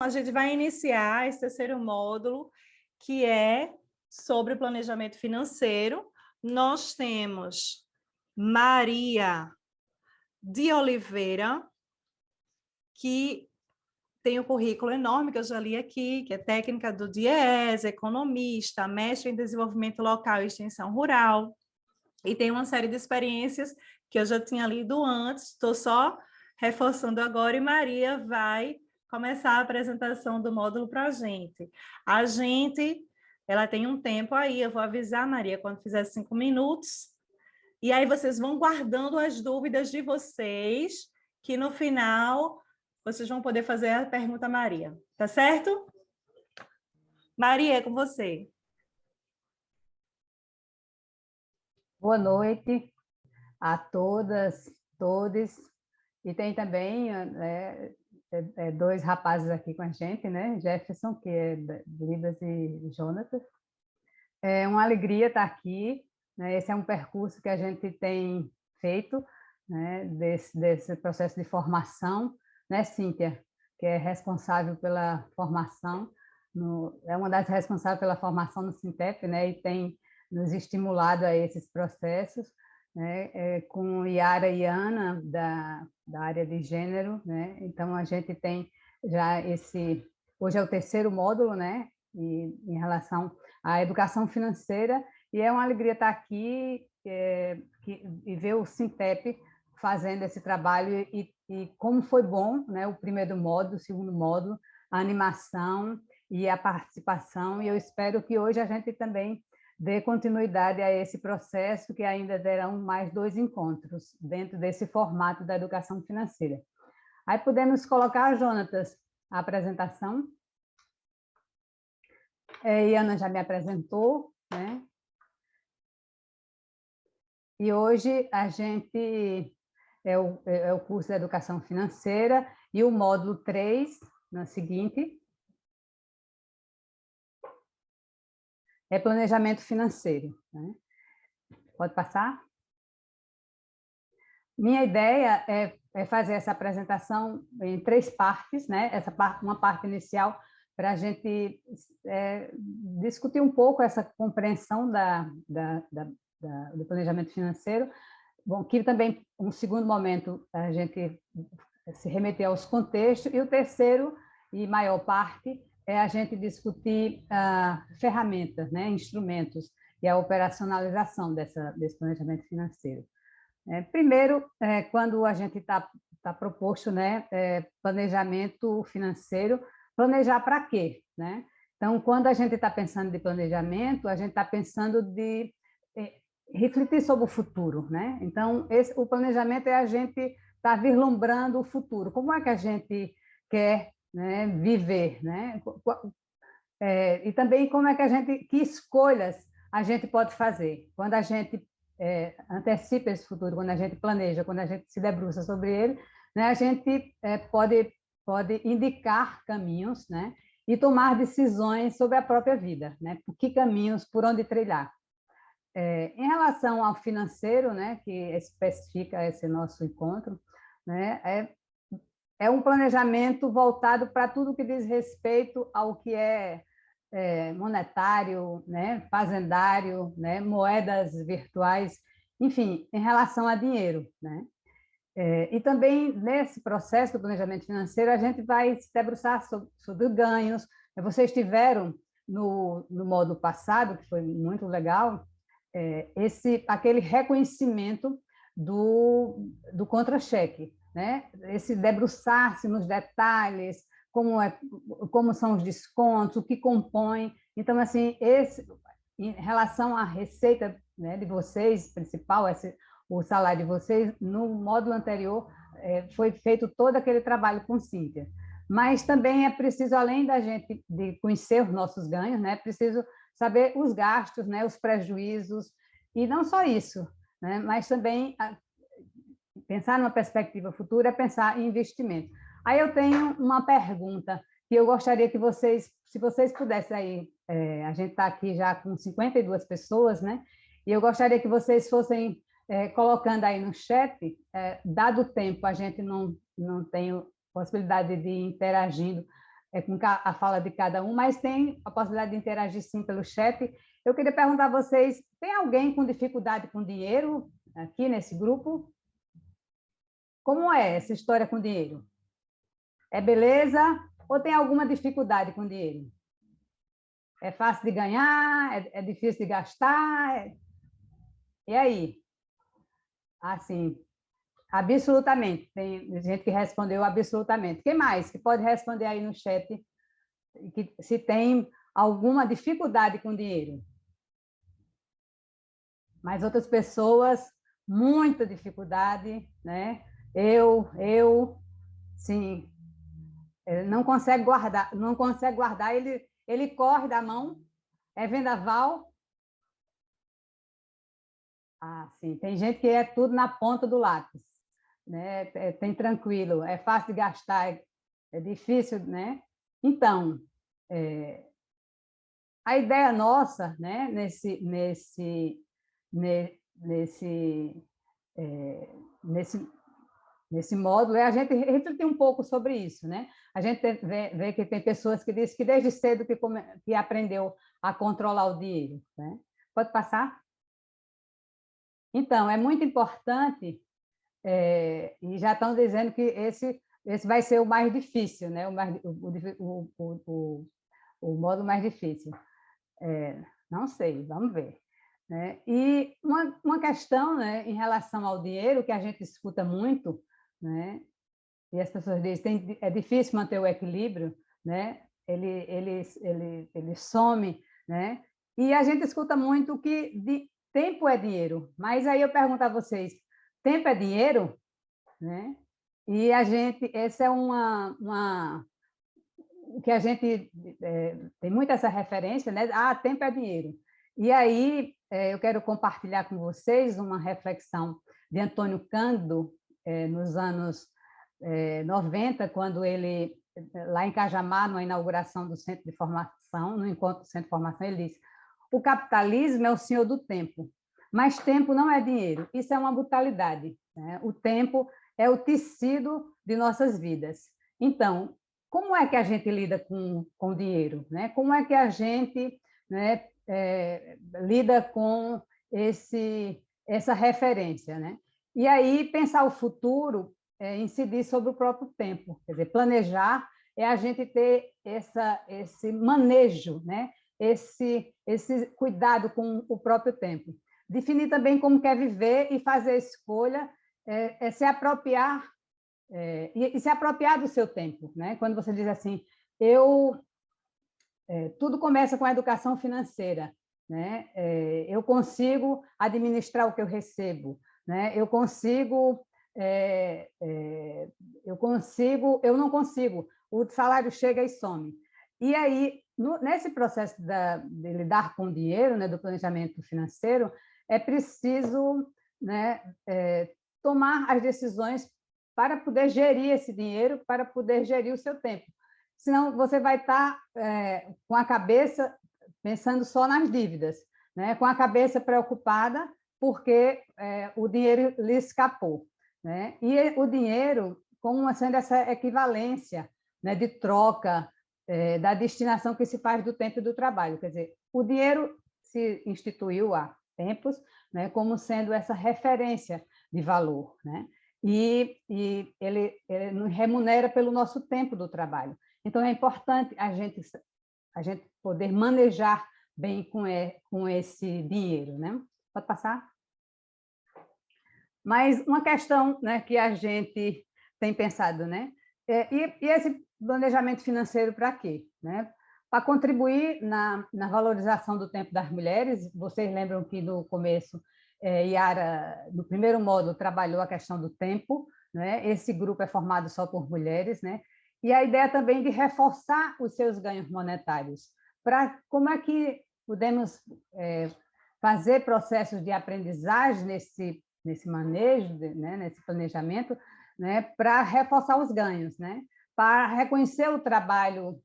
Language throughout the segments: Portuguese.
a gente vai iniciar esse terceiro módulo, que é sobre planejamento financeiro. Nós temos Maria de Oliveira, que tem um currículo enorme, que eu já li aqui, que é técnica do DIEESE, economista, mestre em desenvolvimento local e extensão rural, e tem uma série de experiências que eu já tinha lido antes, estou só reforçando agora, e Maria vai começar a apresentação do módulo para a gente. Ela tem um tempo aí, eu vou avisar, Maria, quando fizer 5 minutos, e aí vocês vão guardando as dúvidas de vocês, que no final vocês vão poder fazer a pergunta a Maria, tá certo? Maria, é com você. Boa noite a todas, todos. E tem também dois rapazes aqui com a gente, né? Jefferson, que é de Libras, e Jonathan. É uma alegria estar aqui, né? Esse é um percurso que a gente tem feito, né? Desse processo de formação, né, Cíntia, que é responsável pela formação, é uma das responsáveis pela formação no Sintep, né? E tem nos estimulado a esses processos, né? Com Yara e Ana, da área de gênero, né? Então, a gente tem já hoje é o terceiro módulo, né? E, em relação à educação financeira, e é uma alegria estar aqui e ver o Sintep fazendo esse trabalho, e como foi bom, né? O primeiro módulo, o segundo módulo, a animação e a participação, e eu espero que hoje a gente também dê continuidade a esse processo, que ainda terão mais 2 encontros dentro desse formato da educação financeira. Aí podemos colocar, Jonatas, a apresentação. E Ana já me apresentou, né? E hoje a gente é o curso de educação financeira, e o módulo 3, na seguinte, é planejamento financeiro, né? Pode passar? Minha ideia é fazer essa apresentação em 3 partes, né? Uma parte inicial para a gente discutir um pouco essa compreensão do planejamento financeiro. Bom, que também, um segundo momento, a gente se remeter aos contextos, e o terceiro e maior parte é a gente discutir ferramentas, né? Instrumentos, e a operacionalização desse planejamento financeiro. Primeiro, quando a gente está proposto, né, planejamento financeiro, planejar para quê, né? Então, quando a gente está pensando de planejamento, a gente está pensando de refletir sobre o futuro, né? Então, o planejamento é a gente estar vislumbrando o futuro. Como é que a gente quer, né, viver, né? E também como é que escolhas a gente pode fazer quando a gente antecipa esse futuro, quando a gente planeja, quando a gente se debruça sobre ele, né? A gente pode indicar caminhos, né? E tomar decisões sobre a própria vida, né? Por que caminhos, por onde trilhar. Em relação ao financeiro, né, que especifica esse nosso encontro, né, é um planejamento voltado para tudo que diz respeito ao que é monetário, né, fazendário, né, moedas virtuais, enfim, em relação a dinheiro, né? E também, nesse processo do planejamento financeiro, a gente vai se debruçar sobre ganhos. Vocês tiveram, no módulo passado, que foi muito legal, aquele reconhecimento do contra-cheque, né? Esse debruçar-se nos detalhes, como são os descontos, o que compõe. Então, assim, em relação à receita, né, de vocês, principal, o salário de vocês, no módulo anterior, foi feito todo aquele trabalho com Cíntia. Mas também é preciso, além da gente de conhecer os nossos ganhos, né, é preciso saber os gastos, né, os prejuízos, e não só isso, né, mas também pensar numa perspectiva futura é pensar em investimento. Aí eu tenho uma pergunta que eu gostaria que vocês, se vocês pudessem aí, a gente está aqui já com 52 pessoas, né? E eu gostaria que vocês fossem colocando aí no chat, dado o tempo, a gente não tem possibilidade de ir interagindo com a fala de cada um, mas tem a possibilidade de interagir sim pelo chat. Eu queria perguntar a vocês, tem alguém com dificuldade com dinheiro aqui nesse grupo? Como é essa história com dinheiro? É beleza ou tem alguma dificuldade com dinheiro? É fácil de ganhar? É difícil de gastar? E aí? Assim, absolutamente. Tem gente que respondeu absolutamente. Quem mais que pode responder aí no chat que se tem alguma dificuldade com dinheiro? Mas outras pessoas, muita dificuldade, né? Sim, não consegue guardar, ele corre da mão, é vendaval. Ah, sim, tem gente que é tudo na ponta do lápis, né? Tem tranquilo, é fácil de gastar, é difícil, né? Então, a ideia nossa, né, nesse, nesse nesse módulo, é a gente refletir um pouco sobre isso, né? A gente vê que tem pessoas que dizem que desde cedo que aprendeu a controlar o dinheiro, né? Pode passar? Então, é muito importante, e já estão dizendo que esse vai ser o mais difícil, né? O módulo mais difícil. Não sei, vamos ver. Né? E uma questão, né, em relação ao dinheiro, que a gente escuta muito, né? E as pessoas dizem é difícil manter o equilíbrio, né? Ele some, né? E a gente escuta muito que tempo é dinheiro, mas aí eu pergunto a vocês, tempo é dinheiro, né? E essa é o que a gente tem muito essa referência, né? Ah, tempo é dinheiro. E aí eu quero compartilhar com vocês uma reflexão de Antônio Cândido, nos anos 90, quando ele, lá em Cajamar, na inauguração do Centro de Formação, no encontro do Centro de Formação, ele disse: o capitalismo é o senhor do tempo, mas tempo não é dinheiro. Isso é uma brutalidade, né? O tempo é o tecido de nossas vidas. Então, como é que a gente lida com o dinheiro, né? Como é que a gente, né, lida com essa referência, né? E aí pensar o futuro, incidir sobre o próprio tempo, quer dizer, planejar é a gente ter esse manejo, né? Esse cuidado com o próprio tempo. Definir também como quer viver e fazer a escolha, se apropriar e se apropriar do seu tempo, né? Quando você diz assim, tudo começa com a educação financeira, né? Eu consigo administrar o que eu recebo, né? Eu não consigo, o salário chega e some. E aí, nesse processo de lidar com o dinheiro, né, do planejamento financeiro, é preciso, né, tomar as decisões para poder gerir esse dinheiro, para poder gerir o seu tempo. Senão você vai estar com a cabeça pensando só nas dívidas, né? Com a cabeça preocupada porque o dinheiro lhe escapou, né? E o dinheiro, como sendo essa equivalência, né, de troca, da destinação que se faz do tempo e do trabalho. Quer dizer, o dinheiro se instituiu há tempos, né, como sendo essa referência de valor, né? E ele remunera pelo nosso tempo do trabalho. Então, é importante a gente poder manejar bem com esse dinheiro, né? Pode passar? Mas uma questão, né, que a gente tem pensado, né? E esse planejamento financeiro para quê? Né? Para contribuir na valorização do tempo das mulheres. Vocês lembram que no começo, Yara, no primeiro módulo, trabalhou a questão do tempo, né? Esse grupo é formado só por mulheres, né? E a ideia também de reforçar os seus ganhos monetários. Como é que podemos fazer processos de aprendizagem nesse manejo, né? Nesse planejamento, né? Para reforçar os ganhos, né? Para reconhecer o trabalho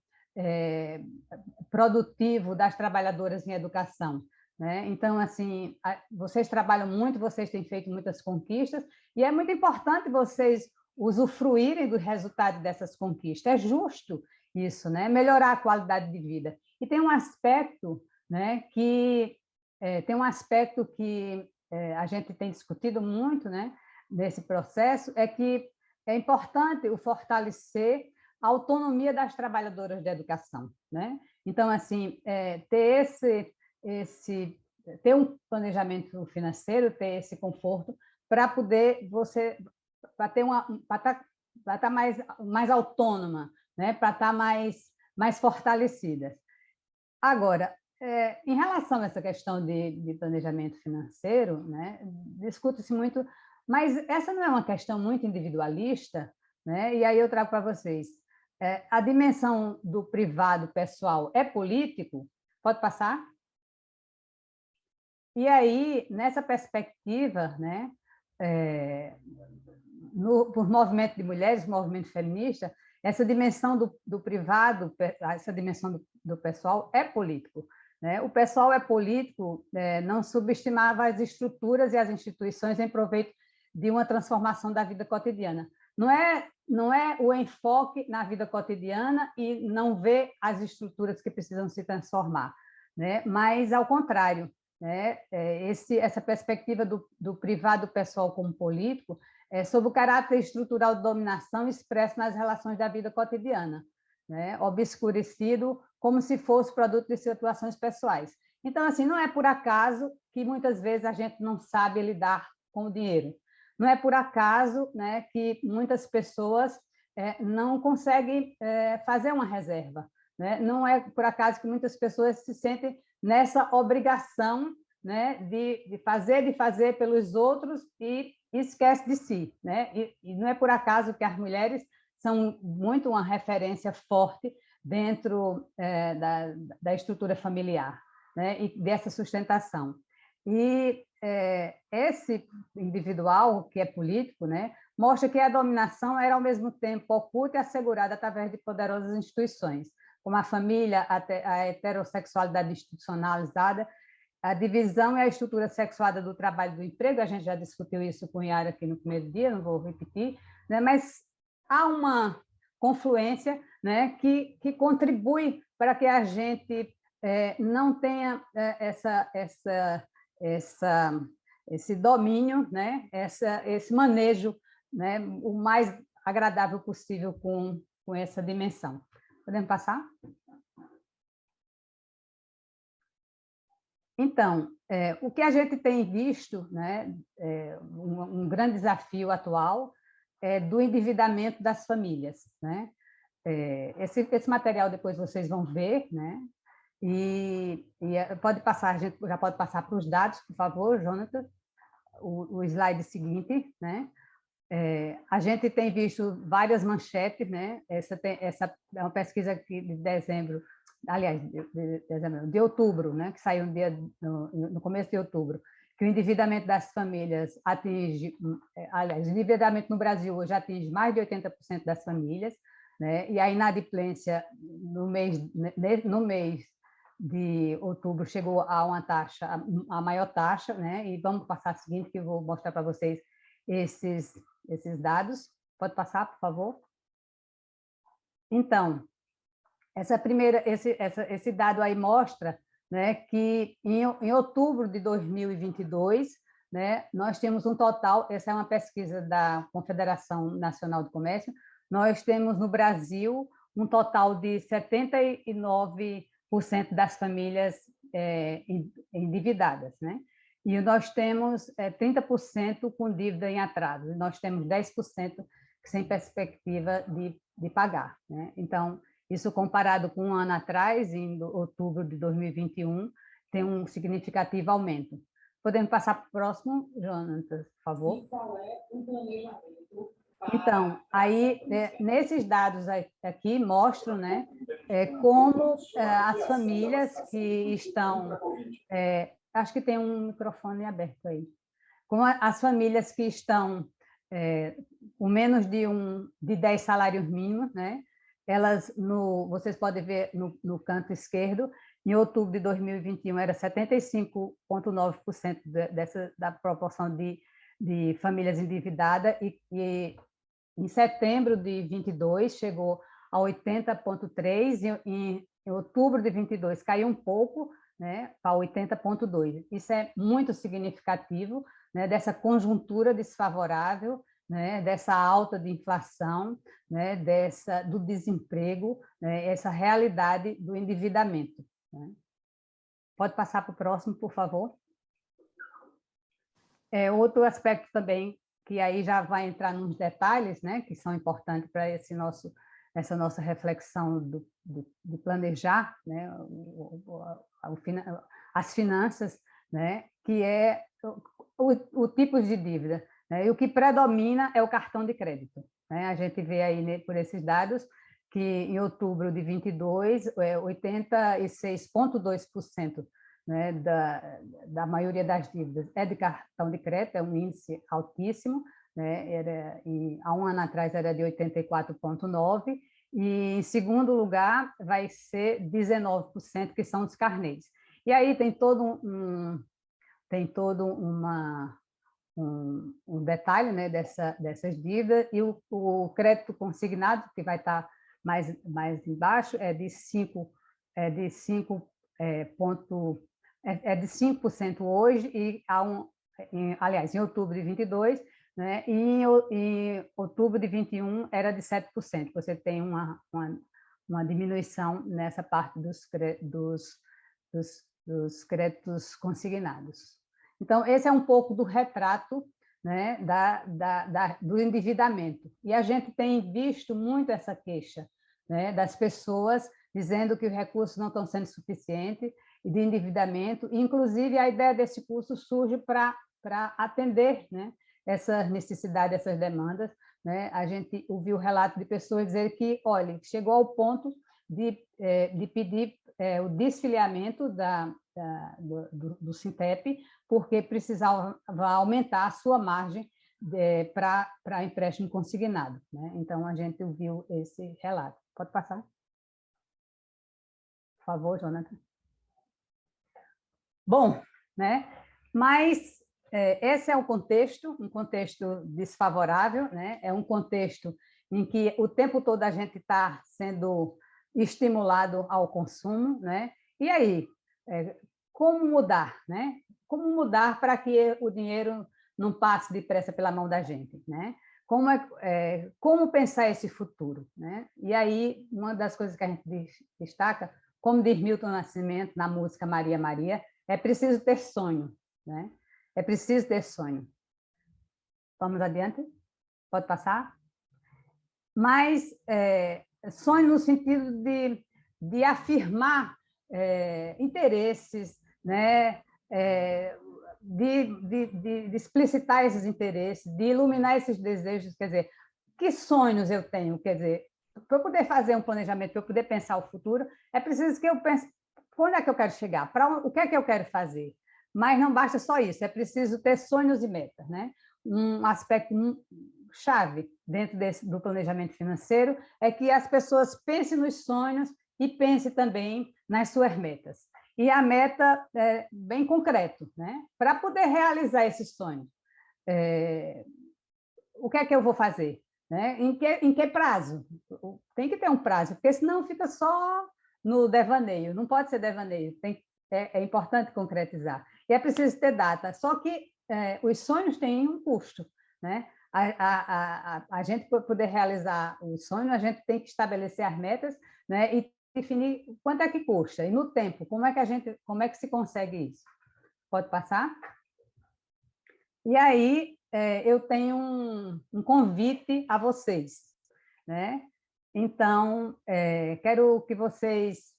produtivo das trabalhadoras em educação. Né? Então, assim, vocês trabalham muito, vocês têm feito muitas conquistas, e é muito importante vocês usufruírem do resultado dessas conquistas. É justo isso, né? Melhorar a qualidade de vida. E tem um aspecto, né, que a gente tem discutido muito, né, nesse processo, é que é importante o fortalecer a autonomia das trabalhadoras da educação, né? Então, assim, ter um planejamento financeiro, ter esse conforto para poder para ter para estar mais autônoma, né? Para estar mais fortalecida. Agora, em relação a essa questão de planejamento financeiro, né, discute-se muito, mas essa não é uma questão muito individualista, né? E aí eu trago para vocês. A dimensão do privado pessoal é político? Pode passar? E aí, nessa perspectiva, né, por movimento de mulheres, movimento feminista, essa dimensão do privado, essa dimensão do pessoal é político, né? O pessoal é político, não subestimava as estruturas e as instituições em proveito de uma transformação da vida cotidiana. Não é o enfoque na vida cotidiana e não ver as estruturas que precisam se transformar, né? Mas, ao contrário, né? Essa perspectiva do privado pessoal como político sobre o caráter estrutural de dominação expresso nas relações da vida cotidiana, né? Obscurecido como se fosse produto de situações pessoais. Então, assim, não é por acaso que muitas vezes a gente não sabe lidar com o dinheiro. Não é por acaso, né, que muitas pessoas não conseguem fazer uma reserva, né? Não é por acaso que muitas pessoas se sentem nessa obrigação, né, de fazer pelos outros e esquece de si, né? E não é por acaso que as mulheres são muito uma referência forte dentro da estrutura familiar, né? E dessa sustentação. E esse individual, que é político, né, mostra que a dominação era, ao mesmo tempo, oculta e assegurada através de poderosas instituições, como a família, a heterossexualidade institucionalizada, a divisão e a estrutura sexuada do trabalho e do emprego. A gente já discutiu isso com Yara aqui no primeiro dia, não vou repetir, né, mas há uma confluência, né, que contribui para que a gente não tenha esse domínio, né, esse manejo, né, o mais agradável possível com essa dimensão. Podemos passar? Então, o que a gente tem visto, né, um grande desafio atual é do endividamento das famílias, né? Esse material depois vocês vão ver, né? Pode passar, a gente já pode passar para os dados, por favor, Jonathan, o slide seguinte, né? A gente tem visto várias manchetes, né? Essa é uma pesquisa aqui de dezembro, aliás, de outubro, né? Que saiu no começo de outubro, que o endividamento das famílias atinge, aliás, o endividamento no Brasil hoje atinge mais de 80% das famílias, né? E a inadimplência no mês de outubro chegou a uma taxa, a maior taxa, né? E vamos passar a seguinte, que eu vou mostrar para vocês esses dados. Pode passar, por favor? Então, esse dado aí mostra, né, que em outubro de 2022, né, nós temos um total, essa é uma pesquisa da Confederação Nacional do Comércio, nós temos no Brasil um total de 79% das famílias endividadas, né? E nós temos 30% com dívida em atraso, e nós temos 10% sem perspectiva de pagar, né? Então, isso comparado com um ano atrás, em outubro de 2021, tem um significativo aumento. Podemos passar para o próximo, Jonathan, por favor? E qual é o planejamento? Então, aí, nesses dados aqui mostram, né, como as famílias que estão... acho que tem um microfone aberto aí. Como as famílias que estão com menos de 10 salários mínimos, né, elas, vocês podem ver no canto esquerdo, em outubro de 2021 era 75,9% da proporção de famílias endividadas, e em setembro de 22 chegou a 80,3%, em outubro de 22 caiu um pouco, né, para 80,2%. Isso é muito significativo, né, dessa conjuntura desfavorável, né, dessa alta de inflação, né, do desemprego, né, essa realidade do endividamento. Né? Pode passar para o próximo, por favor. Outro aspecto também, que aí já vai entrar nos detalhes, né, que são importantes para essa nossa reflexão de planejar, né, as finanças, né, que é o tipo de dívida. Né, e o que predomina é o cartão de crédito. Né? A gente vê aí por esses dados que em outubro de 22, 86,2%, né, da maioria das dívidas é de cartão de crédito, é um índice altíssimo, né, há um ano atrás era de 84,9%, e em segundo lugar vai ser 19%, que são os carnês. E aí tem todo um detalhe, né, dessas dívidas, e o crédito consignado, que vai estar mais embaixo, é de 5% hoje, e aliás, em outubro de 22, né, e em outubro de 21 era de 7%. Você tem uma diminuição nessa parte dos créditos consignados. Então, esse é um pouco do retrato, né, do endividamento. E a gente tem visto muito essa queixa, né, das pessoas dizendo que os recursos não estão sendo suficientes, e de endividamento. Inclusive, a ideia desse curso surge para atender, né, essas necessidades, essas demandas. Né? A gente ouviu o relato de pessoas dizer que, olha, chegou ao ponto de pedir o desfiliamento do Sintep, porque precisava aumentar a sua margem para empréstimo consignado. Né? Então, a gente ouviu esse relato. Pode passar? Por favor, Jonathan. Bom, né? Mas esse é um contexto desfavorável, né? É um contexto em que o tempo todo a gente está sendo estimulado ao consumo, né? E aí, como mudar, né? Como mudar para que o dinheiro não passe depressa pela mão da gente, né? Como pensar esse futuro, né? E aí, uma das coisas que a gente destaca, como diz Milton Nascimento na música Maria Maria, é preciso ter sonho, né? É preciso ter sonho. Vamos adiante? Pode passar? Mas sonho no sentido de afirmar interesses, né? De explicitar esses interesses, de iluminar esses desejos, quer dizer, que sonhos eu tenho, quer dizer, para eu poder fazer um planejamento, para eu poder pensar o futuro, é preciso que eu pense onde é que eu quero chegar, o que é que eu quero fazer. Mas não basta só isso, é preciso ter sonhos e metas, né? Um aspecto chave dentro do planejamento financeiro é que as pessoas pensem nos sonhos e pensem também nas suas metas. E a meta é bem concreto, né? Para poder realizar esses sonhos, o que é que eu vou fazer? Né? Em que prazo? Tem que ter um prazo, porque senão fica só no devaneio. Não pode ser devaneio, é importante concretizar. E é preciso ter data. Só que os sonhos têm um custo. Né? A gente, para poder realizar os sonhos, a gente tem que estabelecer as metas, né? E definir quanto é que custa. E no tempo, como é que se consegue isso? Pode passar? E aí, eu tenho um convite a vocês. Né? Então, quero que vocês...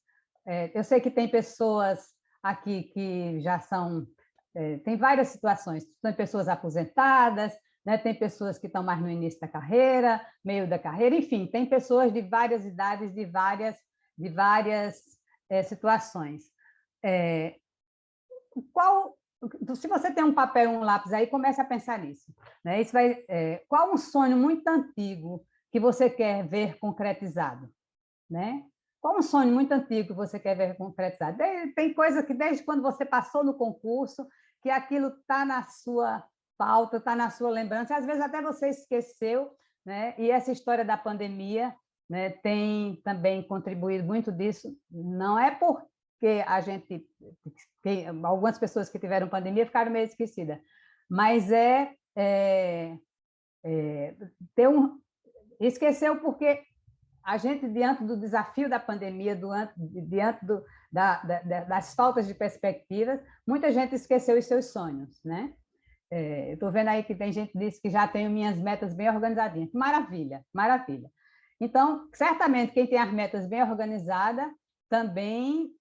eu sei que tem pessoas aqui que já são... tem várias situações. Tem pessoas aposentadas, né? Tem pessoas que estão mais no início da carreira, meio da carreira, enfim, tem pessoas de várias idades, de várias situações. Se você tem um papel e um lápis aí, comece a pensar nisso. Né? Qual um sonho muito antigo que você quer ver concretizado? Né? Qual um sonho muito antigo que você quer ver concretizado? Tem coisa que desde quando você passou no concurso, que aquilo está na sua pauta, está na sua lembrança, às vezes até você esqueceu, né? E essa história da pandemia né, tem também contribuído muito disso. Não é porque a gente tem algumas pessoas que tiveram pandemia ficaram meio esquecidas, mas ter esqueceu porque a gente, diante do desafio da pandemia, diante das faltas de perspectivas, muita gente esqueceu os seus sonhos, né? Estou vendo aí que tem gente que diz que já tenho minhas metas bem organizadinhas. Maravilha, maravilha. Então, certamente, quem tem as metas bem organizadas também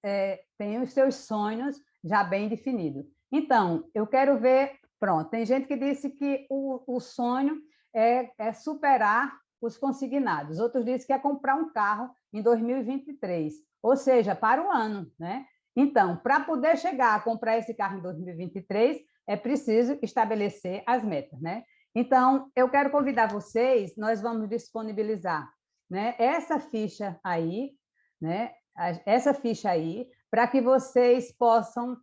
tem os seus sonhos já bem definidos. Então, eu quero ver... Pronto, tem gente que disse que o sonho é superar os consignados. Outros dizem que é comprar um carro em 2023, ou seja, para o ano, né? Então, para poder chegar a comprar esse carro em 2023, é preciso estabelecer as metas, né? Então, eu quero convidar vocês, nós vamos disponibilizar, né, essa ficha aí, né? Essa ficha aí, para que vocês possam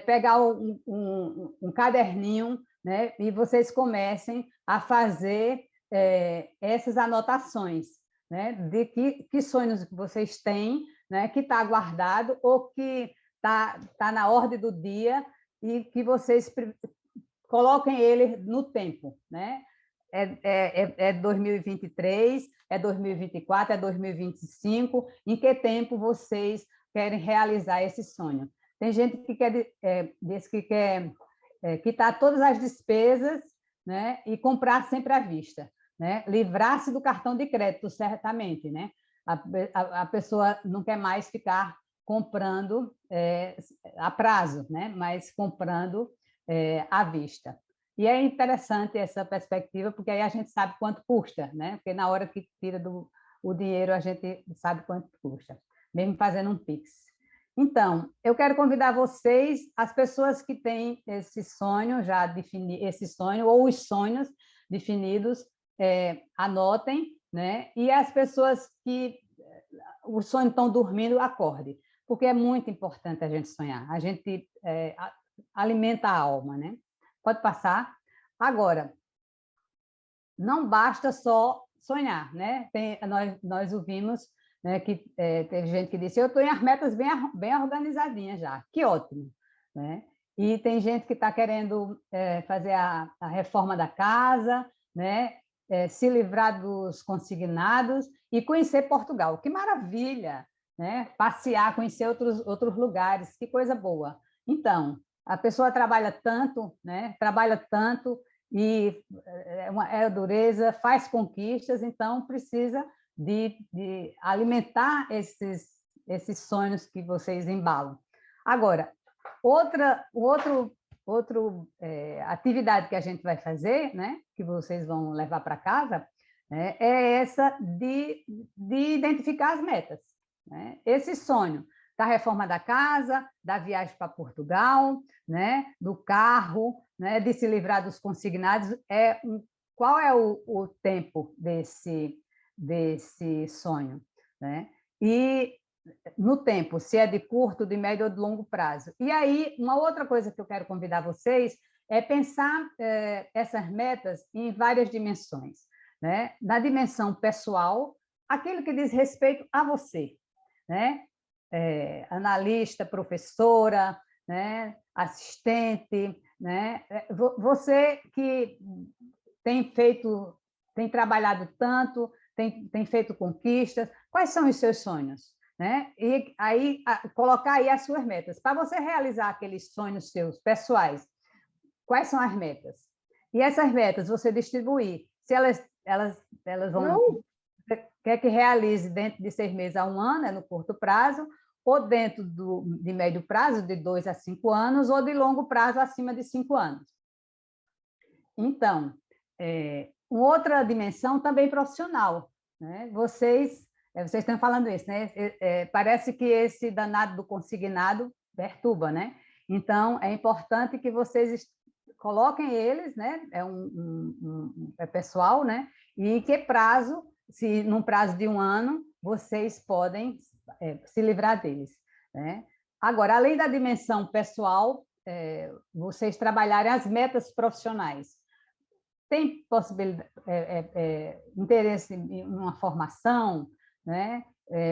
pegar um caderninho, né? E vocês comecem a fazer essas anotações, né? De que sonhos vocês têm, né? Que está guardado ou que tá na ordem do dia e que vocês coloquem ele no tempo, né? É 2023, é 2024, é 2025, em que tempo vocês querem realizar esse sonho? Tem gente que diz que quer quitar todas as despesas, né, e comprar sempre à vista, né? Livrar-se do cartão de crédito, certamente, né? A pessoa não quer mais ficar comprando a prazo, né? Mas comprando à vista. E é interessante essa perspectiva, porque aí a gente sabe quanto custa, né? Porque na hora que tira o dinheiro, a gente sabe quanto custa, mesmo fazendo um Pix. Então, eu quero convidar vocês, as pessoas que têm esse sonho já definido, esse sonho ou os sonhos definidos, anotem, né? E as pessoas que o sonho estão dormindo, acorde, porque é muito importante a gente sonhar. A gente alimenta a alma, né? Pode passar. Agora, não basta só sonhar, né? Nós ouvimos, né, que teve gente que disse: eu estou em as metas bem organizadinhas já, que ótimo, né? E tem gente que está querendo fazer a reforma da casa, né? Se livrar dos consignados e conhecer Portugal, que maravilha, né? Passear, conhecer outros lugares, que coisa boa. Então, a pessoa trabalha tanto, né? Trabalha tanto e é dureza, faz conquistas, então precisa de alimentar esses sonhos que vocês embalam. Agora, outra atividade que a gente vai fazer, né, que vocês vão levar para casa, né, é essa de identificar as metas, né? Esse sonho da reforma da casa, da viagem para Portugal, né, do carro, né, de se livrar dos consignados, qual é o tempo desse sonho, né? E no tempo, se é de curto, de médio ou de longo prazo. E aí, uma outra coisa que eu quero convidar vocês é pensar essas metas em várias dimensões, né? Na dimensão pessoal, aquilo que diz respeito a você, né? Analista, professora, né? Assistente, né? Você que tem trabalhado tanto, tem feito conquistas, quais são os seus sonhos? Né? E aí, colocar aí as suas metas. Para você realizar aqueles sonhos seus pessoais, quais são as metas? E essas metas você distribuir. Se elas vão... Não. Quer que realize dentro de 6 meses a 1 ano, no curto prazo, ou dentro de médio prazo, de 2 a 5 anos, ou de longo prazo, acima de 5 anos. Então, uma outra dimensão também profissional, né? Vocês estão falando isso, né? Parece que esse danado do consignado perturba, né? Então, é importante que vocês coloquem eles, né? É pessoal, né? E em que prazo, se num prazo de 1 ano, vocês podem se livrar deles, né? Agora, além da dimensão pessoal, vocês trabalharem as metas profissionais. Tem possibilidade, interesse em uma formação, né?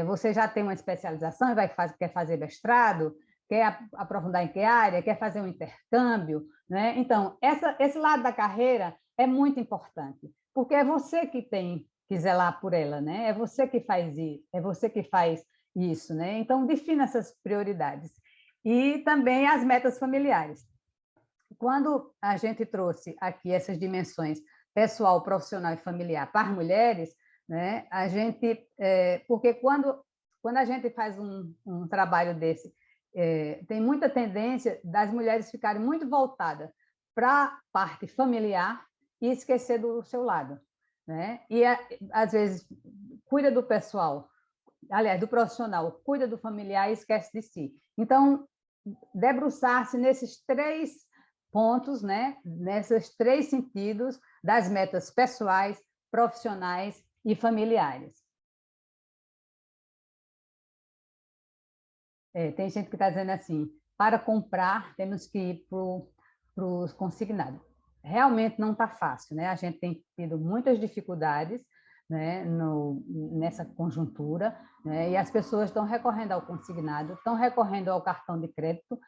Você já tem uma especialização, quer fazer mestrado, quer aprofundar em que área, quer fazer um intercâmbio, né? Então, esse lado da carreira é muito importante, porque é você que tem que zelar por ela, né? É você que faz isso, é você que faz isso, né? Então, defina essas prioridades. E também as metas familiares. Quando a gente trouxe aqui essas dimensões pessoal, profissional e familiar para as mulheres, né, porque quando a gente faz um trabalho desse, tem muita tendência das mulheres ficarem muito voltadas para a parte familiar e esquecer do seu lado, né? E às vezes cuida do pessoal, aliás, do profissional, cuida do familiar e esquece de si. Então, debruçar-se nesses três pontos, né? Nesses três sentidos das metas pessoais, profissionais e familiares. Tem gente que está dizendo assim, para comprar temos que ir para os consignados. Realmente não está fácil, né? A gente tem tido muitas dificuldades, né, nessa conjuntura, né? E as pessoas estão recorrendo ao consignado, estão recorrendo ao cartão de crédito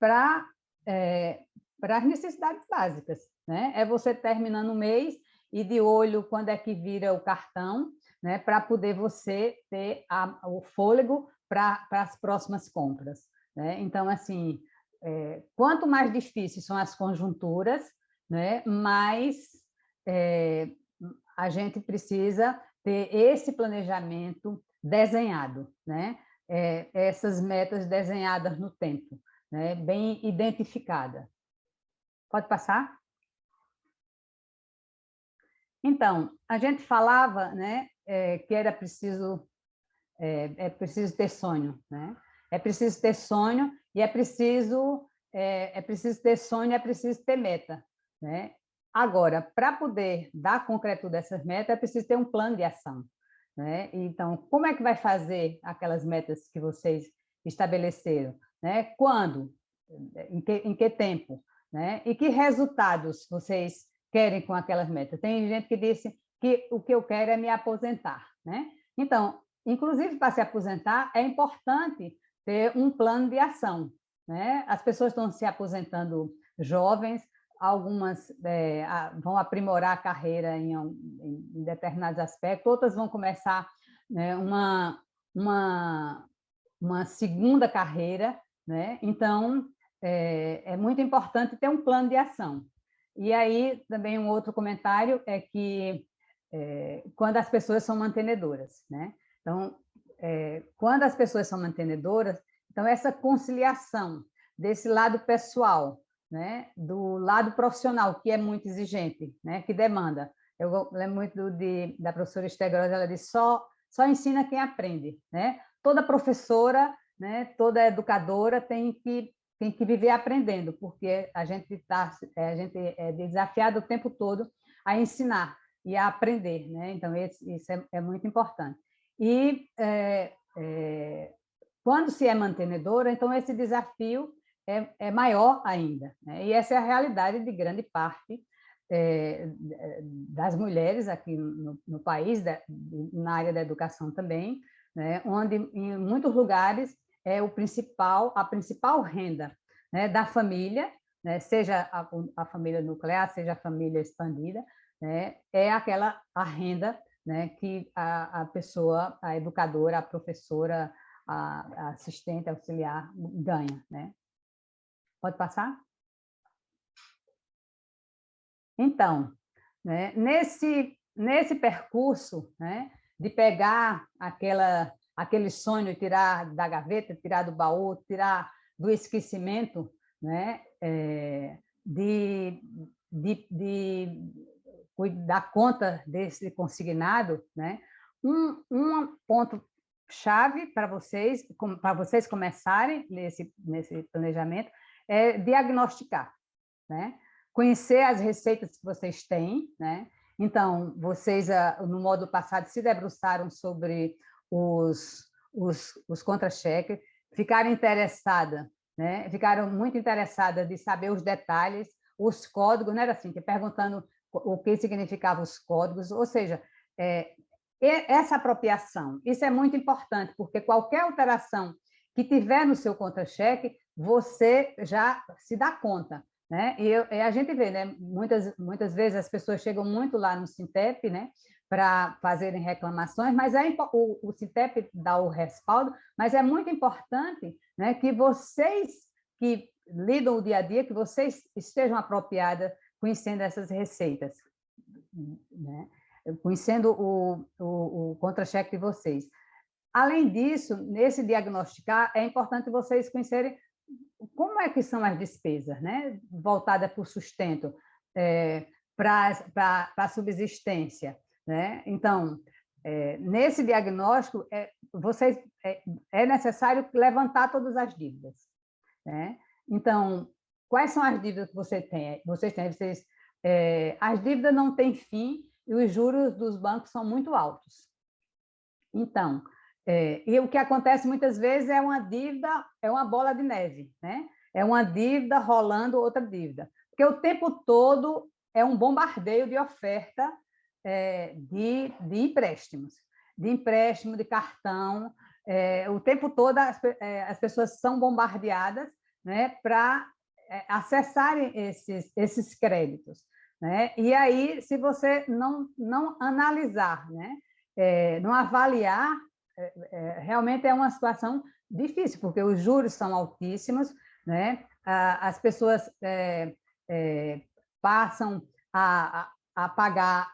para as necessidades básicas, né? É você terminando o mês e de olho quando é que vira o cartão, né? Para poder você ter o fôlego para as próximas compras, né? Então, assim, quanto mais difíceis são as conjunturas, né? Mais a gente precisa ter esse planejamento desenhado, né? Essas metas desenhadas no tempo, né? Bem identificada. Pode passar? Então, a gente falava, né, que era preciso ter sonho, né? É preciso ter sonho e é preciso ter sonho, é preciso ter meta, né? Agora, para poder dar concretude dessas metas, é preciso ter um plano de ação, né? Então, como é que vai fazer aquelas metas que vocês estabeleceram, né? Quando? Em que tempo, né? E que resultados vocês querem com aquelas metas? Tem gente que disse que o que eu quero é me aposentar, né? Então, inclusive para se aposentar, é importante ter um plano de ação, né? As pessoas estão se aposentando jovens, algumas vão aprimorar a carreira em determinados aspectos, outras vão começar, né, uma segunda carreira, né? Então, é muito importante ter um plano de ação. E aí, também um outro comentário é que quando as pessoas são mantenedoras, né? Então, quando as pessoas são mantenedoras, então essa conciliação desse lado pessoal, né, do lado profissional, que é muito exigente, né, que demanda. Eu lembro muito da professora Estegrosa, ela disse, só ensina quem aprende, né? Toda professora, né, toda educadora tem que viver aprendendo, porque a gente é desafiado o tempo todo a ensinar e a aprender, né? Então, isso é muito importante. E quando se é mantenedora, então esse desafio é maior ainda, né? E essa é a realidade de grande parte das mulheres aqui no país, na área da educação também, né? Onde em muitos lugares é a principal renda, né, da família, né? Seja a família nuclear, seja a família expandida, né? É a renda, né, que a pessoa, a educadora, a professora, a assistente auxiliar ganha, né? Pode passar? Então, né, nesse percurso, né, de pegar aquele sonho, tirar da gaveta, tirar do baú, tirar do esquecimento, né, de dar conta desse consignado, né, um ponto chave para vocês começarem nesse planejamento é diagnosticar, né? Conhecer as receitas que vocês têm, né? Então, vocês, no módulo passado, se debruçaram sobre os contra-cheques, ficaram interessadas, né? Ficaram muito interessadas de saber os detalhes, os códigos, não era assim, que perguntando o que significavam os códigos, ou seja, essa apropriação, isso é muito importante, porque qualquer alteração que tiver no seu contra-cheque, você já se dá conta, né? E a gente vê, né? Muitas vezes as pessoas chegam muito lá no Sintep, né? Para fazerem reclamações, mas o Sintep dá o respaldo, mas é muito importante, né? Que vocês que lidam o dia a dia, que vocês estejam apropriadas conhecendo essas receitas, né? Conhecendo o contra-cheque de vocês. Além disso, nesse diagnosticar, é importante vocês conhecerem como é que são as despesas, né? Voltadas para o sustento, para a subsistência, né? Então, nesse diagnóstico, é necessário levantar todas as dívidas, né? Então, quais são as dívidas que você tem? As dívidas não têm fim e os juros dos bancos são muito altos. Então, e o que acontece muitas vezes é uma dívida, é uma bola de neve, né? É uma dívida rolando outra dívida. Porque o tempo todo é um bombardeio de oferta de empréstimos, de cartão. O tempo todo as pessoas são bombardeadas, né, para acessarem esses créditos, né? E aí, se você não analisar, né, não avaliar, realmente é uma situação difícil, porque os juros são altíssimos, né? As pessoas passam a pagar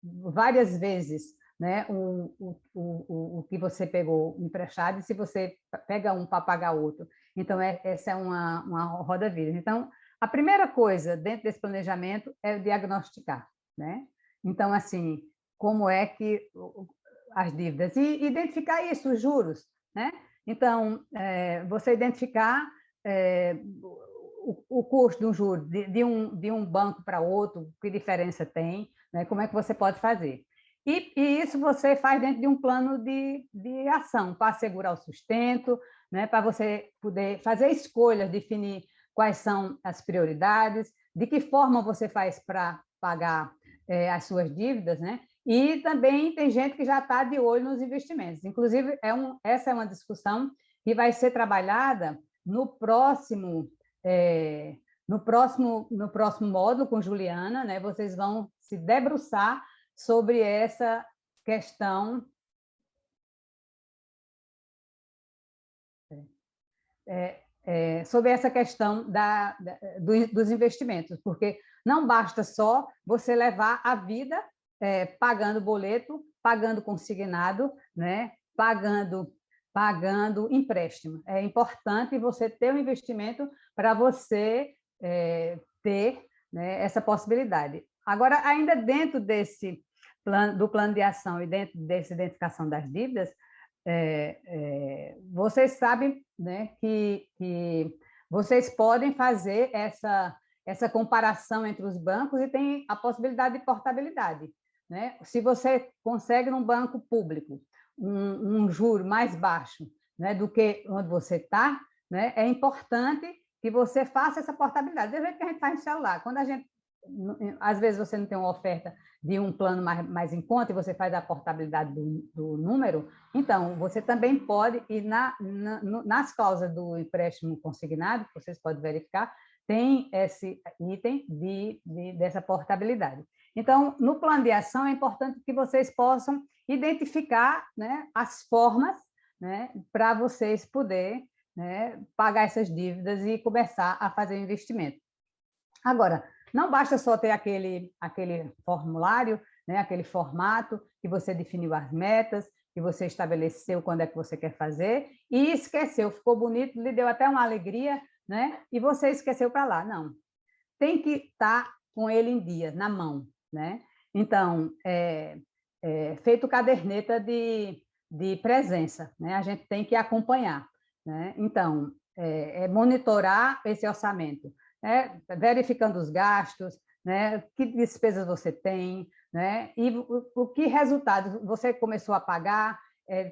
várias vezes, né, o que você pegou emprestado, e se você pega um para pagar outro. Então, essa é uma roda viva. Então, a primeira coisa dentro desse planejamento é diagnosticar, né? Então, assim, como é que as dívidas, e identificar isso, os juros, né? Então, você identificar o custo de um juro de um banco para outro, que diferença tem, né? Como é que você pode fazer. E isso você faz dentro de um plano de ação, para assegurar o sustento, né? Para você poder fazer escolhas, definir quais são as prioridades, de que forma você faz para pagar as suas dívidas, né? E também tem gente que já está de olho nos investimentos. Inclusive, essa é uma discussão que vai ser trabalhada no próximo módulo com Juliana, né? Vocês vão se debruçar sobre essa questão sobre essa questão dos investimentos, porque não basta só você levar a vida pagando boleto, pagando consignado, né? pagando empréstimo. É importante você ter um investimento para você ter, né, essa possibilidade. Agora, ainda dentro do plano de ação e dentro dessa identificação das dívidas, vocês sabem, né, que vocês podem fazer essa comparação entre os bancos e tem a possibilidade de portabilidade, né? Se você consegue num banco público um juro mais baixo, né, do que onde você está, né, é importante que você faça essa portabilidade. Do jeito que a gente faz no celular. Quando às vezes você não tem uma oferta de um plano mais em conta e você faz a portabilidade do número, então você também pode ir nas cláusulas do empréstimo consignado, que vocês podem verificar, tem esse item dessa portabilidade. Então, no plano de ação, é importante que vocês possam identificar, né, as formas, né, para vocês poderem, né, pagar essas dívidas e começar a fazer investimento. Agora, não basta só ter aquele formulário, né, aquele formato que você definiu as metas, que você estabeleceu quando é que você quer fazer e esqueceu, ficou bonito, lhe deu até uma alegria, né, e você esqueceu para lá. Não, tem que estar com ele em dia, na mão, né? Então, feito caderneta de presença, né? A gente tem que acompanhar, né? Então, monitorar esse orçamento, né? Verificando os gastos, né? Que despesas você tem, né? E o que resultado você começou a pagar,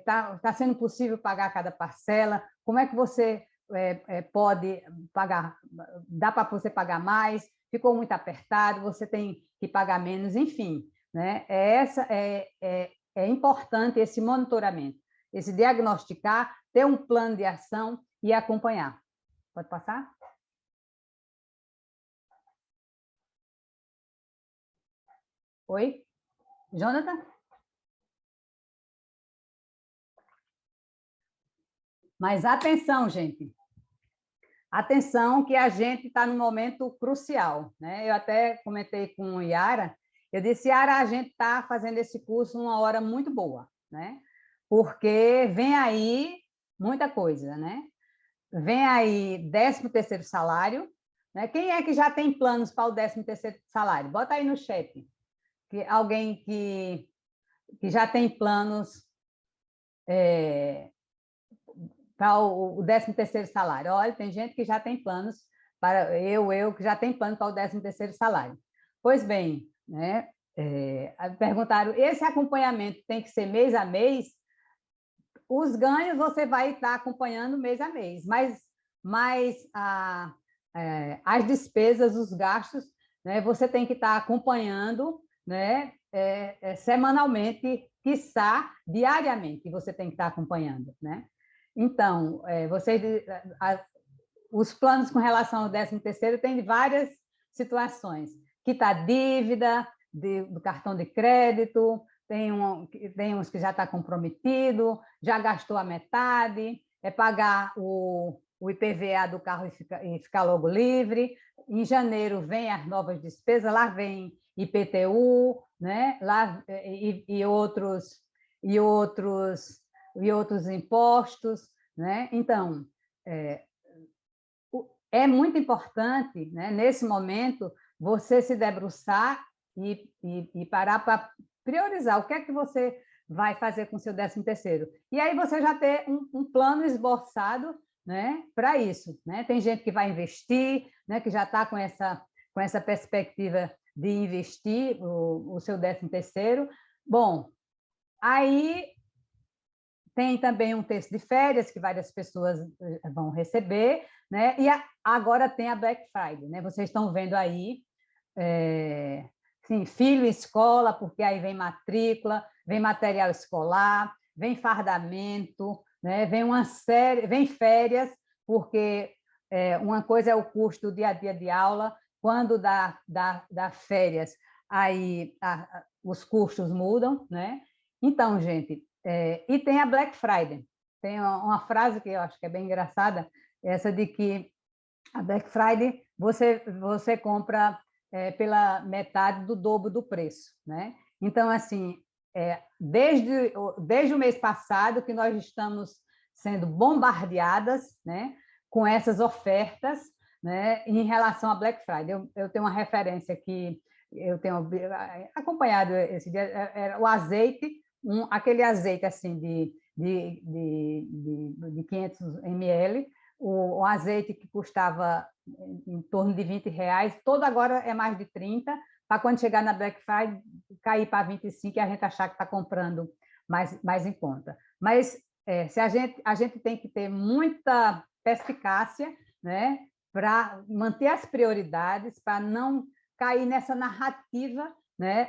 tá sendo possível pagar cada parcela, como é que você pode pagar, dá para você pagar mais, ficou muito apertado, você tem que pagar menos, enfim, né? É importante esse monitoramento, esse diagnosticar, ter um plano de ação e acompanhar. Pode passar? Oi? Jonathan? Mas atenção, gente. Atenção que a gente está num momento crucial, né? Eu até comentei com Yara, eu disse, Yara, a gente está fazendo esse curso numa hora muito boa, né? Porque vem aí muita coisa, né? Vem aí 13º salário, né? Quem é que já tem planos para o 13º salário? Bota aí no chat. Que alguém que já tem planos para o 13º salário. Olha, tem gente que já tem planos para eu que já tem plano para o 13º salário. Pois bem, né? Perguntaram, esse acompanhamento tem que ser mês a mês? Os ganhos você vai estar acompanhando mês a mês, mas as despesas, os gastos, né, você tem que estar acompanhando, né, semanalmente, quiçá diariamente, você tem que estar acompanhando, né? Então, os planos com relação ao 13º tem várias situações. Quitar dívida do cartão de crédito, tem uns que já está comprometido, já gastou a metade, é pagar o IPVA do carro e ficar logo livre. Em janeiro vem as novas despesas, lá vem IPTU, né? Lá, e outros impostos, né? Então, é muito importante, né, nesse momento, você se debruçar e parar para priorizar o que é que você vai fazer com o seu 13º. E aí você já ter um plano esboçado, né, para isso, né? Tem gente que vai investir, né, que já está com essa perspectiva de investir o seu 13º. Bom, aí tem também um texto de férias que várias pessoas vão receber, né? E agora tem a Black Friday, né? Vocês estão vendo aí, sim, filho em escola, porque aí vem matrícula, vem material escolar, vem fardamento, né? Vem uma série, vem férias, porque uma coisa é o custo do dia a dia de aula, quando dá férias, aí os custos mudam, né? Então, gente, e tem a Black Friday. Tem uma frase que eu acho que é bem engraçada, essa de que a Black Friday você compra pela metade do dobro do preço, né? Então, assim, desde o mês passado que nós estamos sendo bombardeadas, né, com essas ofertas, né, em relação à Black Friday. Eu tenho uma referência que eu tenho acompanhado esse dia, era o azeite, aquele azeite assim de 500 ml, o azeite que custava em torno de R$ 20, todo agora é mais de 30, para quando chegar na Black Friday cair para 25 e a gente achar que está comprando mais em conta. Mas se a gente tem que ter muita perspicácia, né, para manter as prioridades, para não cair nessa narrativa, né,